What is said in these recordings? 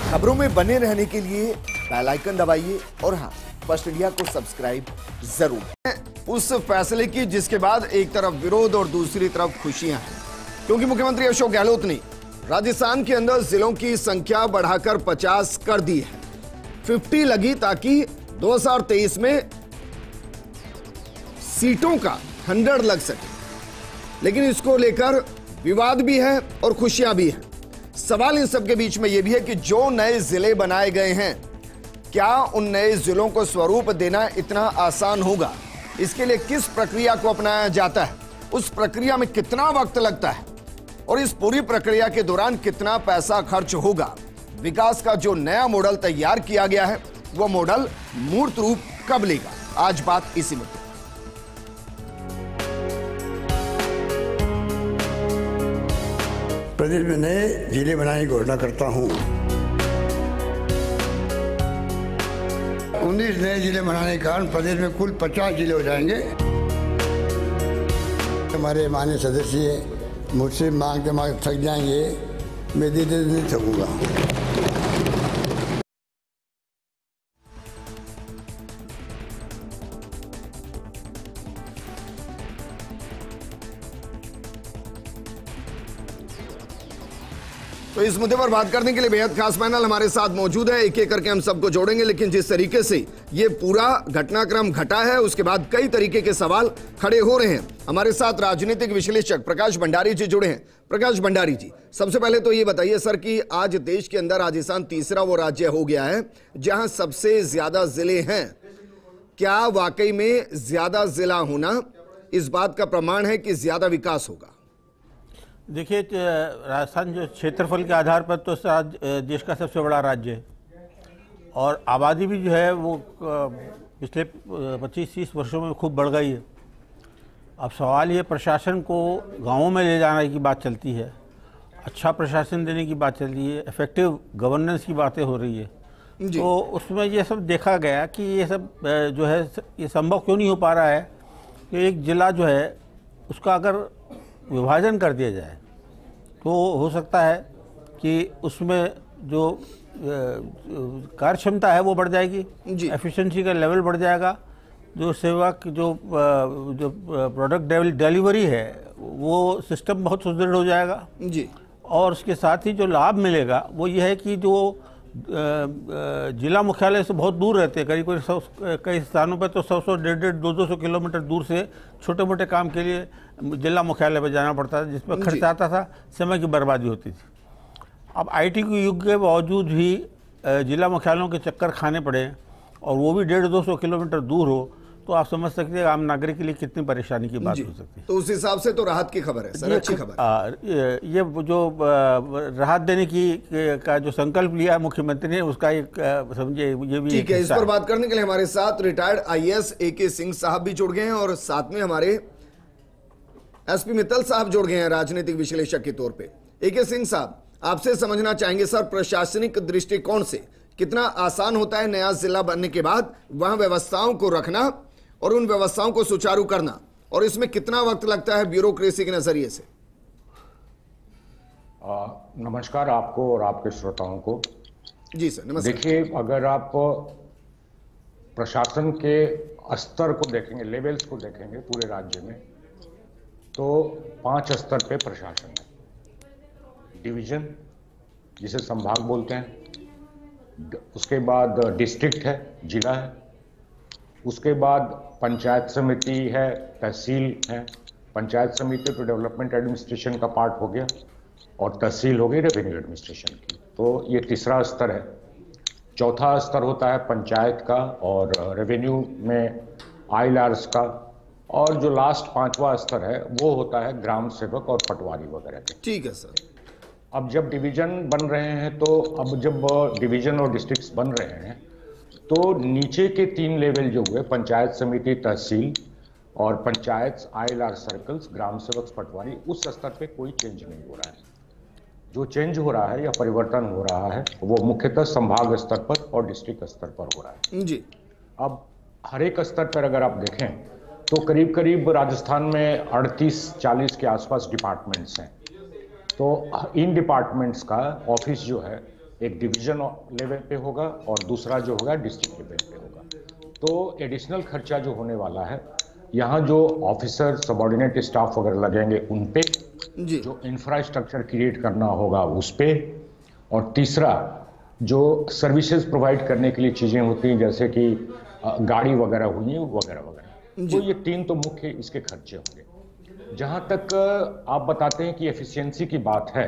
खबरों में बने रहने के लिए बेल आइकन दबाइए और हाँ, फर्स्ट इंडिया को सब्सक्राइब जरूर। उस फैसले की जिसके बाद एक तरफ विरोध और दूसरी तरफ खुशियां हैं, क्योंकि मुख्यमंत्री अशोक गहलोत ने राजस्थान के अंदर जिलों की संख्या बढ़ाकर 50 कर दी है। 50 लगी ताकि 2023 में सीटों का 100 लग सके, लेकिन इसको लेकर विवाद भी है और खुशियां भी हैं। सवाल इन सबके बीच में यह भी है कि जो नए जिले बनाए गए हैं, क्या उन नए जिलों को स्वरूप देना इतना आसान होगा? इसके लिए किस प्रक्रिया को अपनाया जाता है, उस प्रक्रिया में कितना वक्त लगता है और इस पूरी प्रक्रिया के दौरान कितना पैसा खर्च होगा? विकास का जो नया मॉडल तैयार किया गया है, वो मॉडल मूर्त रूप कब लेगा? आज बात इसी मुद्दे। प्रदेश में नए जिले बनाने की घोषणा करता हूं। 19 नए जिले बनाने के कारण प्रदेश में कुल 50 जिले हो जाएंगे। हमारे माननीय सदस्य मुझसे मांगते मांगते थक जाएंगे, मैं देते नहीं थकूंगा। तो इस मुद्दे पर बात करने के लिए बेहद खास पैनल हमारे साथ मौजूद है। एक एक करके हम सबको जोड़ेंगे, लेकिन जिस तरीके से ये पूरा घटनाक्रम घटा है, उसके बाद कई तरीके के सवाल खड़े हो रहे हैं। हमारे साथ राजनीतिक विश्लेषक प्रकाश भंडारी जी जुड़े हैं। प्रकाश भंडारी जी, सबसे पहले तो ये बताइए सर कि आज देश के अंदर राजस्थान तीसरा वो राज्य हो गया है जहां सबसे ज्यादा जिले हैं। क्या वाकई में ज्यादा जिला होना इस बात का प्रमाण है कि ज्यादा विकास होगा? देखिए, राजस्थान जो क्षेत्रफल के आधार पर तो देश का सबसे बड़ा राज्य है और आबादी भी जो है वो पिछले 25-30 वर्षों में खूब बढ़ गई है। अब सवाल ये प्रशासन को गांवों में ले जाने की बात चलती है, अच्छा प्रशासन देने की बात चल रही है, इफेक्टिव गवर्नेंस की बातें हो रही है। तो उसमें ये सब देखा गया कि ये सब जो है ये संभव क्यों नहीं हो पा रहा है कि एक ज़िला जो है उसका अगर विभाजन कर दिया जाए तो हो सकता है कि उसमें जो कार्य क्षमता है वो बढ़ जाएगी, एफिशिएंसी का लेवल बढ़ जाएगा, जो सेवा की जो प्रोडक्ट डिलीवरी है वो सिस्टम बहुत सुदृढ़ हो जाएगा जी। और उसके साथ ही जो लाभ मिलेगा वो ये है कि जो जिला मुख्यालय से बहुत दूर रहते हैं, करीब कई स्थानों पर तो 100-100, 150, 200 किलोमीटर दूर से छोटे मोटे काम के लिए जिला मुख्यालय पर जाना पड़ता था, जिसमें खर्च आता था, समय की बर्बादी होती थी। अब आईटी के युग के बावजूद भी जिला मुख्यालयों के चक्कर खाने पड़े और वो भी 150-200 किलोमीटर दूर हो, तो आप समझ सकते हैं आम नागरिक के लिए कितनी परेशानी की बात हो सकती है। तो उस हिसाब से तो राहत की खबर है सर, अच्छी खबर। ये जो राहत देने का जो संकल्प लिया है मुख्यमंत्री ने, उसका एक समझिए ये भी ठीक है। इस पर बात करने के लिए हमारे साथ रिटायर्ड आईएएस AK सिंह साहब भी जुड़ गए हैं और साथ में हमारे SP मित्तल साहब जुड़ गए हैं राजनीतिक विश्लेषक के तौर पे। AK सिंह साहब, आपसे समझना चाहेंगे सर, प्रशासनिक दृष्टिकोण से कितना आसान होता है नया जिला बनने के बाद वहां व्यवस्थाओं को रखना और उन व्यवस्थाओं को सुचारू करना, और इसमें कितना वक्त लगता है ब्यूरोक्रेसी के नजरिए से? नमस्कार आपको और आपके श्रोताओं को। जी सर, नमस्कार। देखिए, अगर आप प्रशासन के स्तर को देखेंगे, लेवल्स को देखेंगे पूरे राज्य में, तो 5 स्तर पे प्रशासन है। डिवीजन, जिसे संभाग बोलते हैं, उसके बाद डिस्ट्रिक्ट है, जिला है, उसके बाद पंचायत समिति है, तहसील है। पंचायत समिति तो डेवलपमेंट एडमिनिस्ट्रेशन का पार्ट हो गया और तहसील हो गई रेवेन्यू एडमिनिस्ट्रेशन की, तो ये तीसरा स्तर है। चौथा स्तर होता है पंचायत का और रेवेन्यू में ILRs का, और जो लास्ट 5वां स्तर है वो होता है ग्राम सेवक और पटवारी वगैरह के। ठीक है सर। अब जब डिवीजन बन रहे हैं, तो अब जब डिवीजन और डिस्ट्रिक्ट्स बन रहे हैं, तो नीचे के 3 लेवल जो हुए, पंचायत समिति, तहसील और पंचायत ILR सर्कल्स, ग्राम सेवक, पटवारी, उस स्तर पे कोई चेंज नहीं हो रहा है। जो चेंज हो रहा है या परिवर्तन हो रहा है वो मुख्यतः संभाग स्तर पर और डिस्ट्रिक्ट स्तर पर हो रहा है जी। अब हर एक स्तर पर अगर आप देखें तो करीब करीब राजस्थान में 38-40 के आसपास डिपार्टमेंट्स हैं। तो इन डिपार्टमेंट्स का ऑफिस जो है एक डिवीजन लेवल पे होगा और दूसरा जो होगा डिस्ट्रिक्ट लेवल पे होगा। तो एडिशनल खर्चा जो होने वाला है, यहाँ जो ऑफिसर सबऑर्डिनेट स्टाफ वगैरह लगेंगे उन पे, जो इंफ्रास्ट्रक्चर क्रिएट करना होगा उस पे, और तीसरा जो सर्विसेज प्रोवाइड करने के लिए चीज़ें होती हैं जैसे कि गाड़ी वगैरह हुई वगैरह वगैरह, तो ये 3 तो मुख्य इसके खर्चे होंगे। जहाँ तक आप बताते हैं कि एफिशिएंसी की बात है,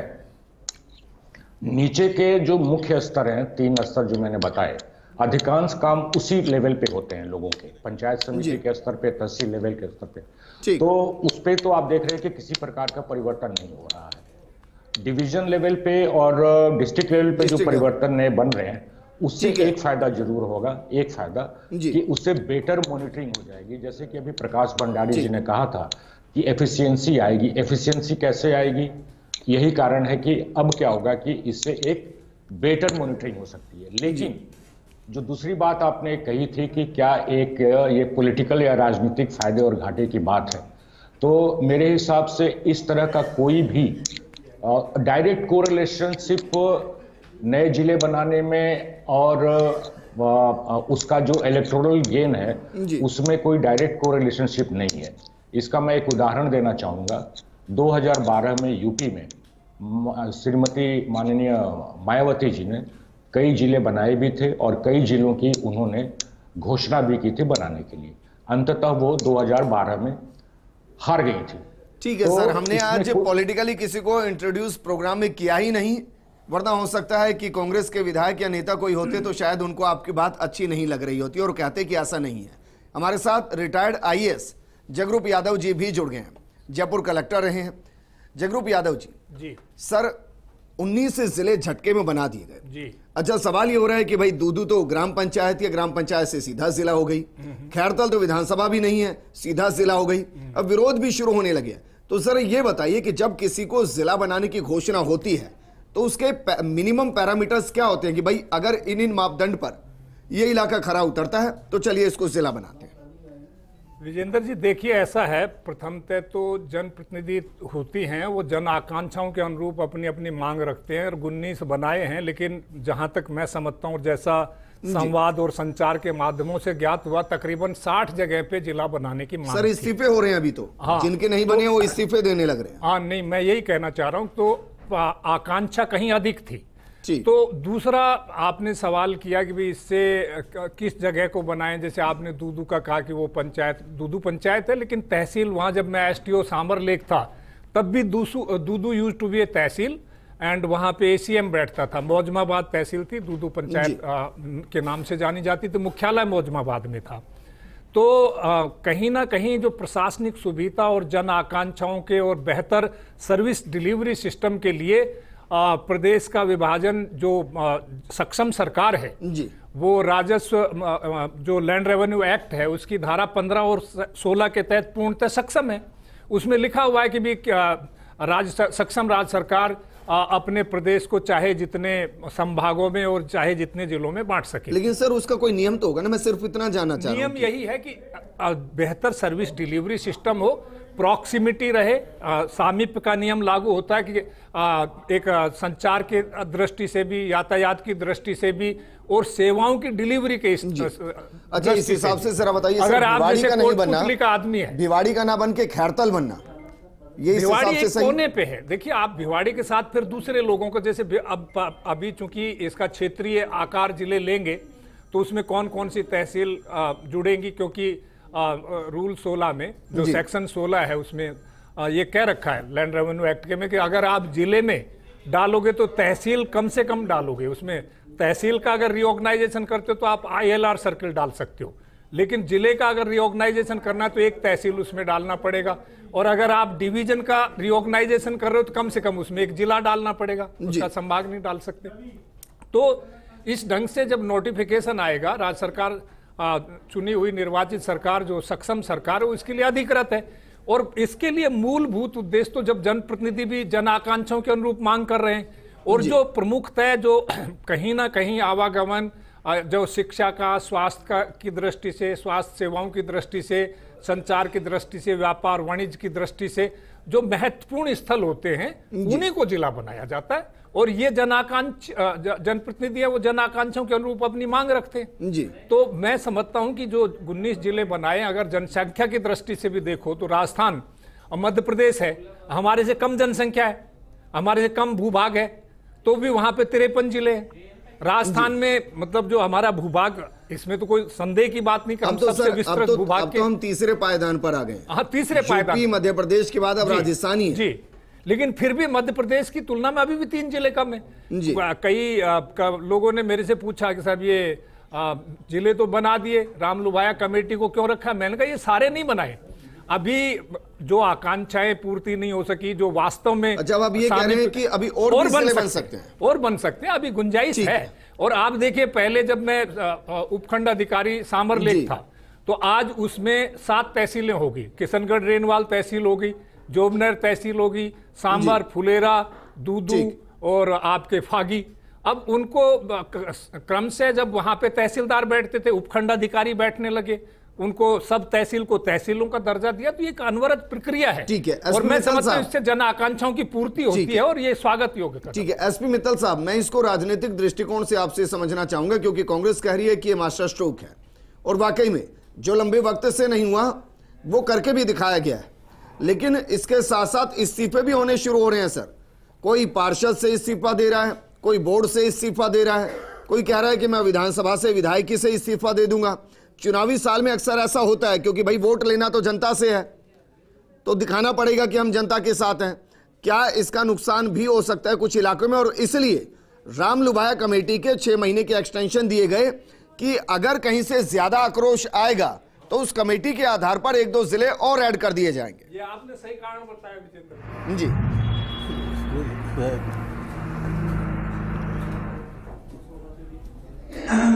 नीचे के जो मुख्य स्तर हैं, 3 स्तर जो मैंने बताए, अधिकांश काम उसी लेवल पे होते हैं लोगों के, पंचायत समिति के स्तर पे, तहसील लेवल के स्तर पे, तो उस पे तो आप देख रहे हैं कि किसी प्रकार का परिवर्तन नहीं हो रहा है। डिवीजन लेवल पे और डिस्ट्रिक्ट लेवल पे जो परिवर्तन नए बन रहे हैं, उससे एक फायदा जरूर होगा, एक फायदा कि उससे बेटर मॉनिटरिंग हो जाएगी। जैसे कि अभी प्रकाश भंडारी जी ने कहा था कि एफिशिएंसी आएगी। एफिशिएंसी कैसे आएगी? यही कारण है कि अब क्या होगा कि इससे एक बेटर मॉनिटरिंग हो सकती है। लेकिन जो दूसरी बात आपने कही थी कि क्या एक ये पॉलिटिकल या राजनीतिक फायदे और घाटे की बात है, तो मेरे हिसाब से इस तरह का कोई भी डायरेक्ट कोरिलेशनशिप नए जिले बनाने में और उसका जो इलेक्टोरल गेन है उसमें कोई डायरेक्ट कोरिलेशनशिप नहीं है। इसका मैं एक उदाहरण देना चाहूँगा। 2012 में यूपी में श्रीमती माननीय मायावती जी ने कई जिले बनाए भी थे और कई जिलों की उन्होंने घोषणा भी की थी बनाने के लिए। अंततः वो 2012 में हार गई थी। ठीक है तो सर, हमने आज पॉलिटिकली किसी को इंट्रोड्यूस प्रोग्राम में किया ही नहीं, वरना हो सकता है कि कांग्रेस के विधायक या नेता कोई होते तो शायद उनको आपकी बात अच्छी नहीं लग रही होती और कहते कि ऐसा नहीं है। हमारे साथ रिटायर्ड आईएएस जगरूप यादव जी भी जुड़ गए हैं, जयपुर कलेक्टर रहे हैं। जगरूप यादव जी सर, 19 जिले झटके में बना दिए गए जी। अच्छा, सवाल ये हो रहा है कि भाई दूदू तो ग्राम पंचायत या ग्राम पंचायत से सीधा जिला हो गई, खैरतल तो विधानसभा भी नहीं है, सीधा जिला हो गई। अब विरोध भी शुरू होने लगे। तो सर ये बताइए कि जब किसी को जिला बनाने की घोषणा होती है तो उसके मिनिमम पैरामीटर्स क्या होते हैं कि भाई अगर इन मापदंड पर ये इलाका खरा उतरता है तो चलिए इसको जिला बनाते हैं। विजेंद्र जी देखिए, ऐसा है, प्रथमतः तो जनप्रतिनिधि होती हैं, वो जन आकांक्षाओं के अनुरूप अपनी अपनी मांग रखते हैं और 19 बनाए हैं। लेकिन जहां तक मैं समझता हूँ, जैसा संवाद और संचार के माध्यमों से ज्ञात हुआ, तकरीबन 60 जगह पे जिला बनाने की मांग। सर इस्तीफे हो रहे हैं अभी तो, हाँ, जिनके नहीं बने वो इस्तीफे देने लग रहे हैं। हाँ नहीं, मैं यही कहना चाह रहा हूँ, तो आकांक्षा कहीं अधिक थी। तो दूसरा आपने सवाल किया कि भाई इससे किस जगह को बनाएं, जैसे आपने दूदू का कहा कि वो पंचायत, दूदू पंचायत है, लेकिन तहसील वहां जब मैं एसटीओ सामर लेक था तब भी Dudu used to be a tehsil and वहां पे एसीएम बैठता था। मौजमाबाद तहसील थी, दूदू पंचायत के नाम से जानी जाती थी, मुख्यालय मौजमाबाद में था। तो कहीं ना कहीं जो प्रशासनिक सुविधा और जन आकांक्षाओं के और बेहतर सर्विस डिलीवरी सिस्टम के लिए प्रदेश का विभाजन जो सक्षम सरकार है जी, वो राजस्व जो लैंड रेवेन्यू एक्ट है उसकी धारा 15 और 16 के तहत पूर्णतः सक्षम है। उसमें लिखा हुआ है कि भी सक्षम राज्य सरकार अपने प्रदेश को चाहे जितने संभागों में और चाहे जितने जिलों में बांट सके। लेकिन सर उसका कोई नियम तो होगा ना, मैं सिर्फ इतना जानना चाह रहा हूं। नियम यही है कि बेहतर सर्विस डिलीवरी सिस्टम हो, प्रॉक्सिमिटी रहे, सामीप्य का नियम लागू होता है कि एक संचार के दृष्टि से भी, यातायात की दृष्टि से भी और सेवाओं की डिलीवरी के अच्छा इस हिसाब से जरा बताइए, अगर आप जैसे कोटपुतली का आदमी है, भिवाड़ी का ना बन के खैरतल बनना, ये भिवाड़ी एक कोने पे है। देखिए आप भिवाड़ी के साथ फिर दूसरे लोगों को, जैसे अब अभी चूंकि इसका क्षेत्रीय आकार जिले लेंगे तो उसमें कौन कौन सी तहसील जुड़ेंगी, क्योंकि रूल 16 में जो सेक्शन 16 है उसमें ये कह रखा है लैंड रेवेन्यू एक्ट के में कि अगर आप जिले में डालोगे तो तहसील कम से कम डालोगे। उसमें तहसील का अगर रिऑर्गेनाइजेशन करते हो तो आप ILR सर्किल डाल सकते हो, लेकिन जिले का अगर रिऑर्गेनाइजेशन करना है तो एक तहसील उसमें डालना पड़ेगा, और अगर आप डिवीजन का रिऑर्गेनाइजेशन कर रहे हो तो कम से कम उसमें एक जिला डालना पड़ेगा, उसका संभाग नहीं डाल सकते। तो इस ढंग से जब नोटिफिकेशन आएगा, राज्य सरकार चुनी हुई निर्वाचित सरकार जो सक्षम सरकार है उसके लिए अधिकृत है, और इसके लिए मूलभूत उद्देश्य तो जब जनप्रतिनिधि भी जन आकांक्षाओं के अनुरूप मांग कर रहे हैं, और जो प्रमुखतः जो कहीं ना कहीं आवागमन, जो शिक्षा का, स्वास्थ्य का की दृष्टि से, स्वास्थ्य सेवाओं की दृष्टि से, संचार की दृष्टि से, व्यापार वाणिज्य की दृष्टि से जो महत्वपूर्ण स्थल होते हैं उन्हीं को जिला बनाया जाता है। और ये जनप्रतिनिधि है वो जन आकांक्षाओं के अनुरूप अपनी मांग रखते हैं जी। तो मैं समझता हूं कि जो 19 जिले बनाए, अगर जनसंख्या की दृष्टि से भी देखो तो राजस्थान और मध्य प्रदेश है, हमारे से कम जनसंख्या है, हमारे से कम भूभाग है, तो भी वहां पे 53 जिले हैं। राजस्थान में मतलब जो हमारा भूभाग, इसमें तो कोई संदेह की बात नहीं कि हम सबसे विस्तृत भूभाग तो हम तीसरे पायदान पर आ गए। हाँ, तीसरे पायदान, यूपी मध्य प्रदेश के बाद अब राजस्थान ही है। जी, लेकिन फिर भी मध्य प्रदेश की तुलना में अभी भी 3 जिले कम है। कई लोगों ने मेरे से पूछा कि साहब ये जिले तो बना दिए, राम लुभाया कमेटी को क्यों रखा? मैंने कहा ये सारे नहीं बनाए, अभी जो आकांक्षाएं पूर्ति नहीं हो सकी, जो वास्तव में जब आप ये कह रहे हैं कि अभी और भी जिले बन सकते हैं, और बन सकते हैं, अभी गुंजाइश है। और आप देखिए, पहले जब मैं उपखंड अधिकारी सामरलेख था तो आज उसमें 7 तहसीलें होगी। किशनगढ़ रेनवाल तहसील होगी, जोबनेर तहसील होगी, सांबर, फुलेरा, दूदू और आपके फागी। अब उनको क्रम से जब वहां पे तहसीलदार बैठते थे, उपखंड अधिकारी बैठने लगे, उनको सब तहसील को तहसीलों का दर्जा दिया। तो ये एक अनवरत प्रक्रिया है। ठीक है, और मैं समझता हूं इससे जन आकांक्षाओं की पूर्ति होती है और ये स्वागत योग्य। ठीक है एसपी मित्तल साहब, मैं इसको राजनीतिक दृष्टिकोण से आपसे समझना चाहूंगा, क्योंकि कांग्रेस कह रही है कि ये मास्टर स्ट्रोक है और वाकई में जो लंबे वक्त से नहीं हुआ वो करके भी दिखाया गया है, लेकिन इसके साथ साथ इस्तीफे भी होने शुरू हो रहे हैं सर। कोई पार्षद से इस्तीफा दे रहा है, कोई बोर्ड से इस्तीफा दे रहा है, कोई कह रहा है कि मैं विधानसभा से विधायकी से इस्तीफा दे दूंगा। चुनावी साल में अक्सर ऐसा होता है, क्योंकि भाई वोट लेना तो जनता से है, तो दिखाना पड़ेगा कि हम जनता के साथ हैं। क्या इसका नुकसान भी हो सकता है कुछ इलाकों में? और इसलिए राम लुभाया कमेटी के 6 महीने के एक्सटेंशन दिए गए कि अगर कहीं से ज्यादा आक्रोश आएगा तो उस कमेटी के आधार पर 1-2 जिले और ऐड कर दिए जाएंगे। ये आपने सही कारण बताया विजेंद्र जी।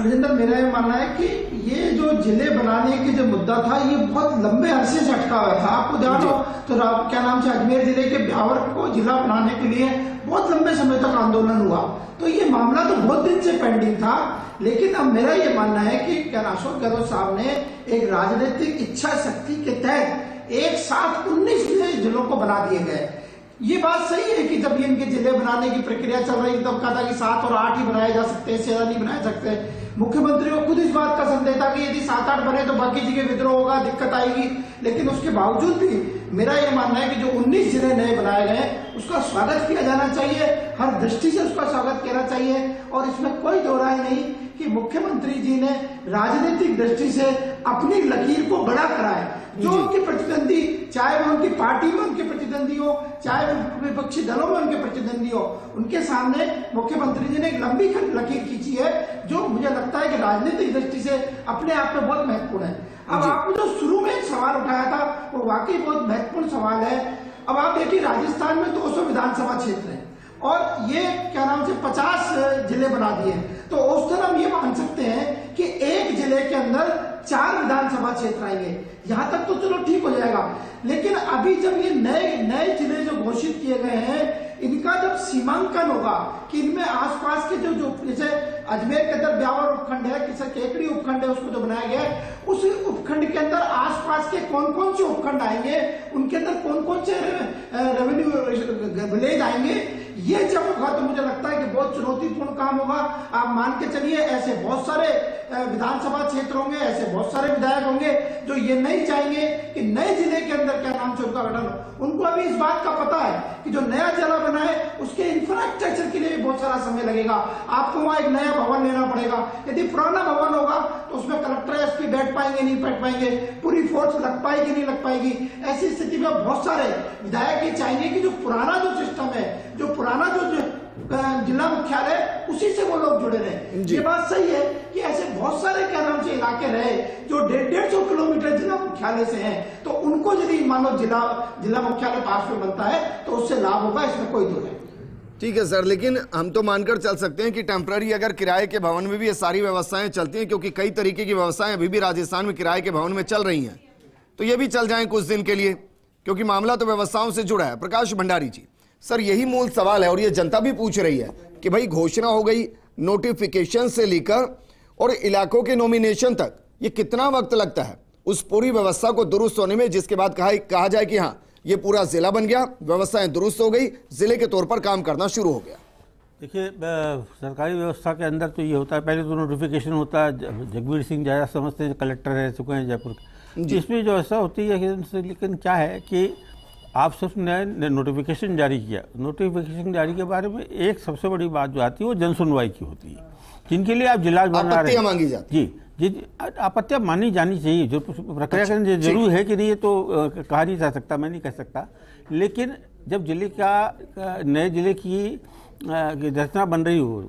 विजेंद्र, मेरा ये मानना है कि ये जो जिले बनाने की जो मुद्दा था ये बहुत लंबे अरसे से अटका हुआ था। आपको ध्यान हो तो क्या नाम से अजमेर जिले के ब्यावर को जिला बनाने के लिए बहुत लंबे समय तक आंदोलन हुआ, तो ये मामला तो बहुत दिन से पेंडिंग था। लेकिन अब मेरा ये मानना है कि क्या अशोक गहलोत साहब ने एक राजनीतिक इच्छा शक्ति के तहत एक साथ 19 जिलों को बना दिए गए। ये बात सही है कि जब ये इनके जिले बनाने की प्रक्रिया चल रही तब कहा था कि 7 और 8 ही बनाए जा सकते हैं, ज्यादा नहीं बनाए सकते। मुख्यमंत्री को खुद इस बात का संदेह था कि यदि 7-8 बने तो बाकी जगह विद्रोह होगा, दिक्कत आएगी। लेकिन उसके बावजूद भी मेरा यह मानना है कि जो 19 जिले नए बनाए गए उसका स्वागत किया जाना चाहिए, हर दृष्टि से उसका स्वागत किया चाहिए। और इसमें कोई दो राय नहीं कि मुख्यमंत्री जी ने राजनीतिक दृष्टि से अपनी लकीर को बड़ा करा है। जो उनके प्रतिद्वंदी, चाहे वो उनकी पार्टी में उनके प्रतिद्वंदी हो, चाहे वो विपक्षी दलों में उनके प्रतिद्वंदी हो, उनके सामने मुख्यमंत्री जी ने एक लंबी लकीर खींची है जो मुझे लगता है कि राजनीतिक दृष्टि से अपने आप में बहुत महत्वपूर्ण है। अब आपने जो शुरू में एक सवाल उठाया था वो वाकई बहुत महत्वपूर्ण सवाल है। अब आप देखिए, राजस्थान में 200 विधानसभा क्षेत्र है और ये क्या नाम से 50 जिले बना दिए, तो उस तरह हम ये मान सकते हैं कि एक जिले के अंदर 4 विधानसभा क्षेत्र आएंगे। यहां तक तो चलो ठीक हो जाएगा, लेकिन अभी जब ये नए जिले जो घोषित किए गए हैं, इनका जब सीमांकन होगा कि इनमें आसपास के जो जैसे अजमेर के अंदर ब्यावर उपखंड है, किसी केकड़ी उपखंड है, उसको जो बनाया गया है, उस उपखंड के अंदर आसपास के कौन कौन से उपखंड आएंगे, उनके अंदर कौन कौन से रेवेन्यू विलेज आएंगे, ये जब होगा तो मुझे लगता है कि बहुत चुनौतीपूर्ण काम होगा। आप मान के चलिए ऐसे बहुत सारे विधानसभा क्षेत्र होंगे, ऐसे बहुत सारे विधायक होंगे जो ये नहीं चाहेंगे कि नए जिले के अंदर क्या नाम से उनका गठन हो। उनको अभी इस बात का पता है कि जो नया जिला बना है उसके इंफ्रास्ट्रक्चर के लिए भी बहुत सारा समय लगेगा। आपको वहां एक नया भवन लेना पड़ेगा। यदि पुराना भवन होगा तो उसमें कलेक्टर एसपी बैठ पाएंगे नहीं बैठ पाएंगे, पूरी फोर्स लग पाएगी नहीं लग पाएगी। ऐसी स्थिति में बहुत सारे विधायक ये चाहेंगे कि जो पुराना जो सिस्टम है, जो पुराना जो जिला मुख्यालय, उसी से वो लोग जुड़े रहे। ये बात सही है कि ऐसे बहुत सारे क्या नाम से इलाके रहे जो 150 किलोमीटर जिला मुख्यालय से हैं, तो उनको यदि मान लो जिला मुख्यालय पास में बनता है तो उससे लाभ होगा, इसमें कोई दो नहीं। ठीक है सर, लेकिन हम तो मानकर चल सकते हैं कि टेम्पररी अगर किराए के भवन में भी ये सारी व्यवस्थाएं चलती हैं, क्योंकि कई तरीके की व्यवस्थाएं अभी भी राजस्थान में किराए के भवन में चल रही हैं, तो ये भी चल जाएं कुछ दिन के लिए, क्योंकि मामला तो व्यवस्थाओं से जुड़ा है। प्रकाश भंडारी जी, सर यही मूल सवाल है और ये जनता भी पूछ रही है कि भाई घोषणा हो गई, नोटिफिकेशन से लेकर और इलाकों के नॉमिनेशन तक ये कितना वक्त लगता है उस पूरी व्यवस्था को दुरुस्त होने में, जिसके बाद कहा जाए कि हाँ ये पूरा जिला बन गया, व्यवस्थाएं दुरुस्त हो गई, जिले के तौर पर काम करना शुरू हो गया। देखिए, सरकारी व्यवस्था के अंदर तो ये होता है, पहले तो नोटिफिकेशन होता है। जगबीर सिंह ज़्यादा समझते हैं, कलेक्टर रह चुके हैं जयपुर के। इसमें जो ऐसा होती है कि लेकिन क्या है कि आप सिर्फ ने नोटिफिकेशन जारी किया, नोटिफिकेशन जारी के बारे में एक सबसे बड़ी बात जो आती है वो जन सुनवाई की होती है, जिनके लिए आप जिला बना रहे हैं, मांगी जाती जी आपत्तियां मानी जानी चाहिए। जो प्रक्रिया के जरूर है कि नहीं, ये तो कहा नहीं जा सकता, मैं नहीं कह सकता। लेकिन जब जिले का नए जिले की रचना बन रही हो,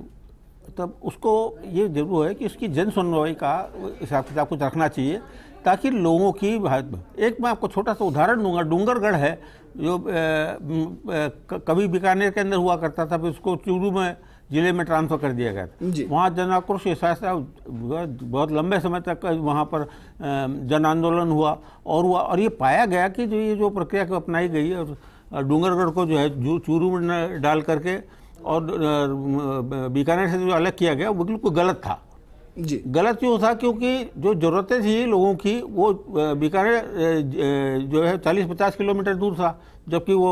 तब उसको ये जरूर है कि उसकी जन सुनवाई का हिसाब किताब कुछ रखना चाहिए, ताकि लोगों की एक मैं आपको छोटा सा उदाहरण दूंगा। डूंगरगढ़ है जो कभी बीकानेर के अंदर हुआ करता था, फिर उसको चूरू में जिले में ट्रांसफर कर दिया गया था। वहाँ जन आक्रोश ऐसा बहुत लंबे समय तक वहाँ पर जन आंदोलन हुआ और ये पाया गया कि जो प्रक्रिया को अपनाई गई है, डूंगरगढ़ को जो है चूरू में डाल करके और बीकानेर से जो अलग किया गया वो बिल्कुल गलत था जी। गलत क्यों था? क्योंकि जो ज़रूरतें थी लोगों की, वो बीकानेर जो है 40-50 किलोमीटर दूर था, जबकि वो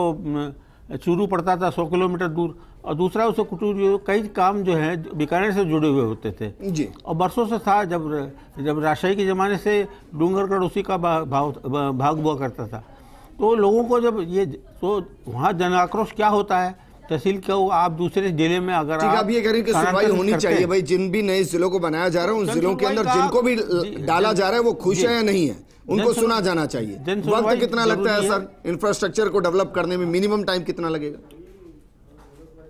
चूरू पड़ता था 100 किलोमीटर दूर। और दूसरा उससे कई काम जो है बीकानेर से जुड़े हुए होते थे जी। और बरसों से था, जब राजशाही के ज़माने से डूंगरगढ़ उसी का भाग हुआ करता था। तो लोगों को जब ये तो वहाँ जन आक्रोश क्या होता है, तहसील को आप दूसरे जिले में अगर आप ये कह रहे हैं कि सुनवाई होनी चाहिए भाई, जिन भी नए जिलों को बनाया जा रहा है उन जिलों के अंदर जिनको भी डाला जा रहा है वो खुश है या नहीं है, उनको सुना जाना चाहिए। वक्त कितना लगता है सर इंफ्रास्ट्रक्चर को डेवलप करने में? मिनिमम टाइम कितना लगेगा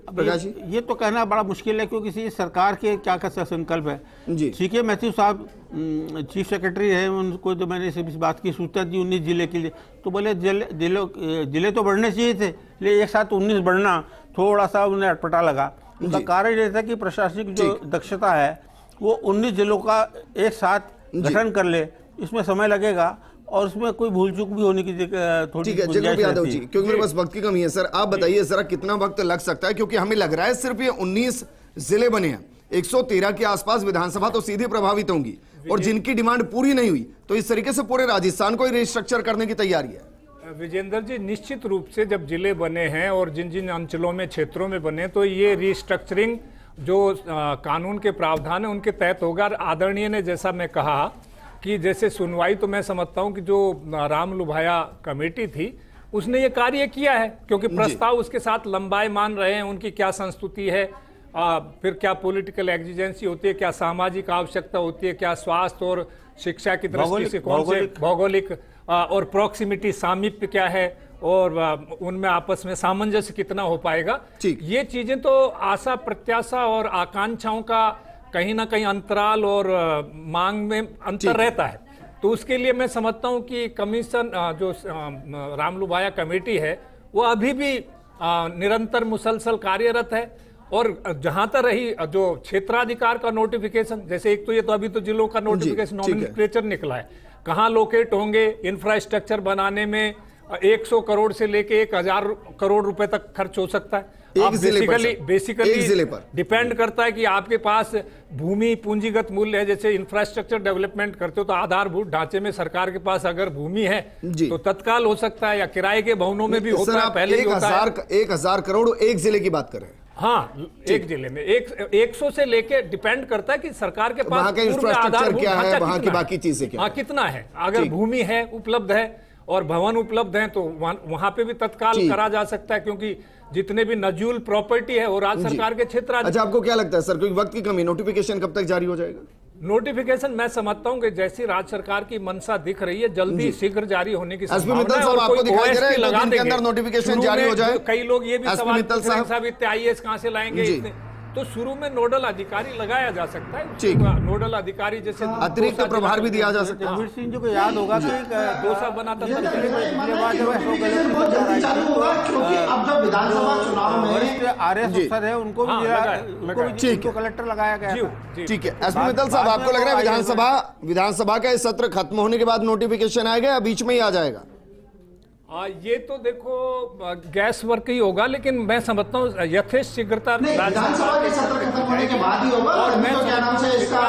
प्रकाश जी? ये तो कहना बड़ा मुश्किल है, क्योंकि सरकार के क्या कैसा संकल्प है जी। सीके मैथ्यू साहब चीफ सेक्रेटरी है, उनको जो मैंने इस बात की सूचना दी 19 जिले के लिए, तो बोले जिले तो बढ़ने चाहिए थे, लेकिन एक साथ 19 बढ़ना थोड़ा सा उन्हें अटपटा लगा। उनका कारण ये था कि प्रशासनिक जो दक्षता है वो 19 जिलों का एक साथ गठन कर ले, इसमें समय लगेगा और उसमें कोई भूल चूक भी होने की थोड़ी जगरूप यादव जी, क्योंकि मेरे पास वक्त की कमी है सर, आप बताइए जरा कितना वक्त लग सकता है? क्योंकि हमें लग रहा है सिर्फ ये 19 जिले बने हैं, 113 के आसपास विधानसभा तो सीधे प्रभावित होंगी, और जिनकी डिमांड पूरी नहीं हुई तो इस तरीके से पूरे राजस्थान को ही रिस्ट्रक्चर करने की तैयारी है। विजेंद्र जी, निश्चित रूप से जब जिले बने हैं और जिन जिन अंचलों में क्षेत्रों में बने, तो ये रिस्ट्रक्चरिंग जो कानून के प्रावधान है उनके तहत होगा। आदरणीय ने जैसा मैं कहा कि जैसे सुनवाई, तो मैं समझता हूं कि जो राम लुभाया कमेटी थी उसने ये कार्य किया है, क्योंकि प्रस्ताव उसके साथ लंबाए मान रहे हैं, उनकी क्या संस्तुति है, फिर क्या पॉलिटिकल एग्जिजेंसी होती है, क्या सामाजिक आवश्यकता होती है, क्या स्वास्थ्य और शिक्षा की दृष्टि से कौन से भौगोलिक और प्रॉक्सिमिटी सामीप्य क्या है, और उनमें आपस में सामंजस्य कितना हो पाएगा। ये चीजें तो आशा प्रत्याशा और आकांक्षाओं का कहीं ना कहीं अंतराल और मांग में अंतर रहता है। तो उसके लिए मैं समझता हूं कि कमीशन जो राम लुभाया कमेटी है वो अभी भी निरंतर मुसलसल कार्यरत है। और जहां तक रही जो क्षेत्राधिकार का नोटिफिकेशन, जैसे एक तो ये तो अभी तो जिलों का नोटिफिकेशन नॉमेनक्लेचर निकला है, कहां लोकेट होंगे, इंफ्रास्ट्रक्चर बनाने में 100 करोड़ से लेके 1000 करोड़ रुपए तक खर्च हो सकता है। बेसिकली डिपेंड करता है कि आपके पास भूमि पूंजीगत मूल्य है। जैसे इंफ्रास्ट्रक्चर डेवलपमेंट करते हो तो आधारभूत ढांचे में सरकार के पास अगर भूमि है तो तत्काल हो सकता है, या किराए के भवनों में भी होता है, पहले भी होता है। 1000 करोड़ एक जिले की बात कर रहे हैं? हाँ, एक जिले में 100 से लेके डिपेंड करता है कि सरकार के पास इंफ्रास्ट्रक्चर क्या है, वहां की बाकी चीजें क्या, कितना है। अगर भूमि है, उपलब्ध है और भवन उपलब्ध है तो वहां पे भी तत्काल करा जा सकता है, क्योंकि जितने भी नजूल प्रॉपर्टी है वो राज्य सरकार के क्षेत्र। अच्छा, आपको क्या लगता है सर, क्योंकि वक्त की कमी, नोटिफिकेशन कब तक जारी हो जाएगा? नोटिफिकेशन मैं समझता हूं कि जैसी राज्य सरकार की मंशा दिख रही है, जल्दी शीघ्र जारी होने की संभावना है। और आपको दिखाई दे रहा है लगा के अंदर नोटिफिकेशन जारी हो जाए। कई लोग ये भी सवाल पूछ रहे हैं साहब इतने आईएएस कहां से लाएंगे इतने, तो शुरू में नोडल अधिकारी लगाया जा सकता है। नोडल अधिकारी जैसे अतिरिक्त प्रभार भी दिया जा सकता है। जगबीर सिंह जी को याद होगा कि डोसा बना था, वरिष्ठ आरएस अफसर है, उनको भी कलेक्टर लगाया गया। ठीक है, एसपी मित्तल साहब, आपको लग रहा है विधानसभा का सत्र खत्म होने के बाद नोटिफिकेशन आएगा या बीच में ही आ जाएगा? ये तो देखो गैस वर्क ही होगा, लेकिन मैं समझता हूँ यथेष्ट शीघ्रता विधानसभा के सत्र खत्म होने के बाद ही होगा। और मैं क्या नाम से इसका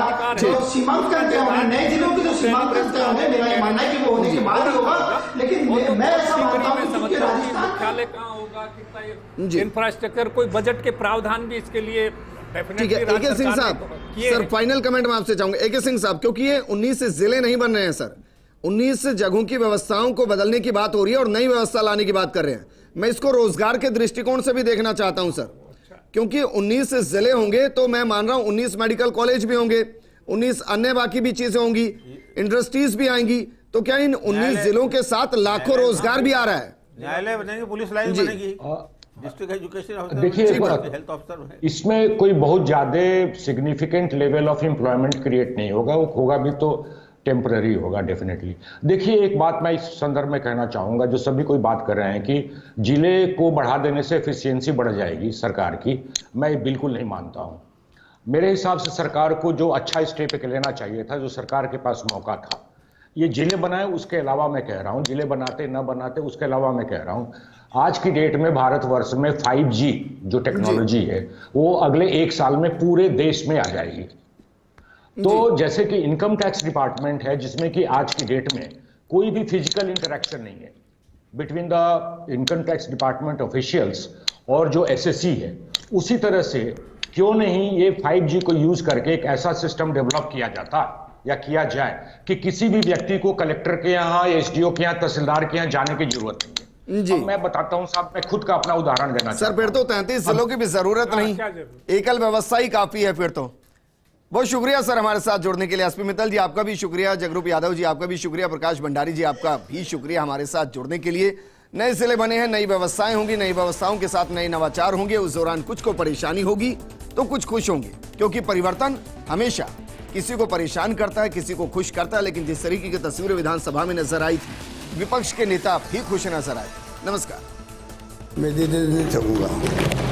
सीमांकन क्या होगा, नए जिलों की जो सीमांकन क्या होंगे, मेरा ये मानना है कि वो होने के बाद ही होगा। लेकिन मैं ऐसा मानता हूँ कि राजस्थान मुख्यालय कहाँ होगा, कितना इंफ्रास्ट्रक्चर, कोई बजट के प्रावधान भी इसके लिए ठीक है। एके सिंह साहब, सर फाइनल कमेंट मैं आपसे चाहूंगा। एके सिंह साहब, क्योंकि ये 19 जिले नहीं बन रहे हैं सर, 19 जगहों की व्यवस्थाओं को बदलने की बात हो रही है और नई व्यवस्था लाने की बात कर रहे हैं। मैं इसको रोजगार के दृष्टिकोण से भी देखना चाहता हूं सर, क्योंकि 19 जिले होंगे तो मैं मान रहा हूं 19 मेडिकल कॉलेज भी होंगे, 19 अन्य बाकी भी चीजें होंगी, इंडस्ट्रीज भी आएंगी, तो क्या इन 19 जिलों के साथ लाखों रोजगार भी आ रहा है? न्यायालय बनेंगे, पुलिस लाइन बनेगी, डिस्ट्रिक्ट एजुकेशन ऑफिसर, देखिए हेल्थ ऑफिसर, इसमें कोई बहुत ज्यादा significant level of employment create नहीं होगा, वो होगा भी तो टेम्पररी होगा डेफिनेटली। देखिए एक बात मैं इस संदर्भ में कहना चाहूंगा, जो सभी कोई बात कर रहे हैं कि जिले को बढ़ा देने से एफिशिएंसी बढ़ जाएगी सरकार की, मैं बिल्कुल नहीं मानता हूं। मेरे हिसाब से सरकार को जो अच्छा स्टेप लेना चाहिए था, जो सरकार के पास मौका था, ये जिले बनाए, उसके अलावा मैं कह रहा हूं, जिले बनाते न बनाते उसके अलावा मैं कह रहा हूं, आज की डेट में भारतवर्ष में 5G जो टेक्नोलॉजी है वो अगले 1 साल में पूरे देश में आ जाएगी। तो जैसे कि इनकम टैक्स डिपार्टमेंट है, जिसमें कि आज की डेट में कोई भी फिजिकल इंटरेक्शन नहीं है between the income tax department officials और जो एसएससी है, उसी तरह से क्यों नहीं ये 5G को यूज करके एक ऐसा सिस्टम डेवलप किया जाता या किया जाए कि किसी भी व्यक्ति को कलेक्टर के यहाँ, एसडीओ के यहाँ, तहसीलदार के यहाँ जाने की जरूरत नहीं है। जी मैं बताता हूं साहब, मैं खुद का अपना उदाहरण देना सर, फिर तो 33 जिलों की भी जरूरत नहीं, एकल व्यवस्था ही काफी है फिर तो। बहुत शुक्रिया सर हमारे साथ जुड़ने के लिए। एसपी मित्तल जी आपका भी शुक्रिया, जगरूप यादव जी आपका भी शुक्रिया, प्रकाश भंडारी जी आपका भी शुक्रिया हमारे साथ जुड़ने के लिए। नए जिले बने हैं, नई व्यवस्थाएं होंगी, नई व्यवस्थाओं के साथ नए नवाचार होंगे। उस दौरान कुछ को परेशानी होगी तो कुछ खुश होंगे, क्योंकि परिवर्तन हमेशा किसी को परेशान करता है, किसी को खुश करता है। लेकिन जिस तरीके की तस्वीर विधानसभा में नजर आई थी, विपक्ष के नेता भी खुश नजर आए। नमस्कार। मैं दीदी नहीं सकूंगा।